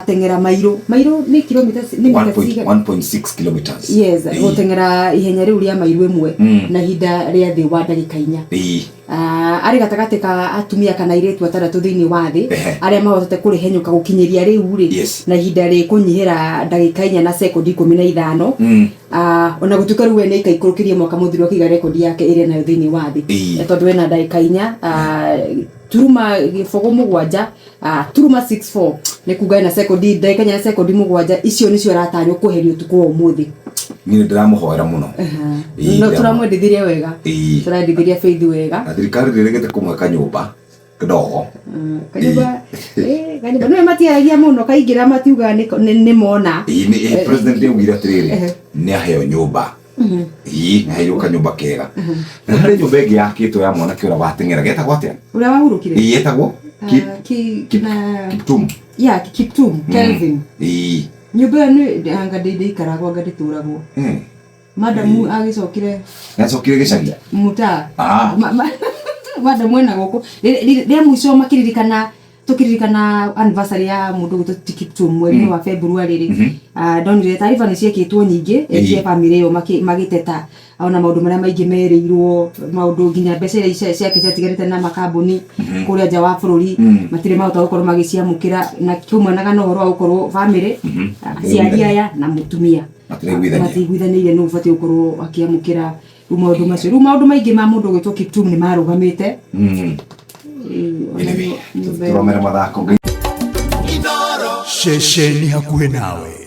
atengera mairo ni kilometers ni 1.6 kilometers. Yes, gutengera ihenya riu ria mairo imwe na hinda ria thi wa ndagika 4. Ari gatagate ka atumia kana iretu ataratu thiini wa thi aria mahotete kurihenyuka gukinyiria riu ri na hinda ri kunyihira ndagika 4 na sekondi 15 ona gutuka riu ene ikaikurukirie mwaka muthiru akiga rekondi yake ire nayo thiini wa thi tondu wena ndagika 4 turuma gifogo mugwanja turuma 64 ne kuga na sekondi ndagika 4 na sekondi mugwanja icio nicio aratanyo kuherio tuko umuthi ni ndiramuhoera muno no turamwendithirie wega turendithirie Faith wega thirikari riregete kumweka nyumba ndogo kanyumba no matiaragia muno kaingira matiuga ni mona president augire atiriri ni aheo nyumba na heyo kanyumba kega na hari nyumba igi yakitwo ya mwana kiura watengera getagwo atia uria wahurukire yetagwo Kiptum Kiptum Kelvin nyumba ni anga ndei karagwo anga ndituragwo madamu agicokire gicagia muta madamu ena goko ria muico makiririkana tukiririkana anniversary ya mundu gutu Kiptum mweri wa February ri ndonire taarifa ni ciekitwo nyingi cia family yo magiteta ona maundu maria maingi mereirwo maundu nginya mbeca iria ciake ciatigarite na makambuni kuria nja wa bururi matire mahota gukorwo magiciamukira na kiumanaga no horo gukorwo family aciari aya na mutumia matiguithaniire no ubati gukorwo akiamukira maundu macio ru maundu maingi ma mundu gwitwo Kiptum ni marugamite turomera mathako Shesheni hakuhe nawe.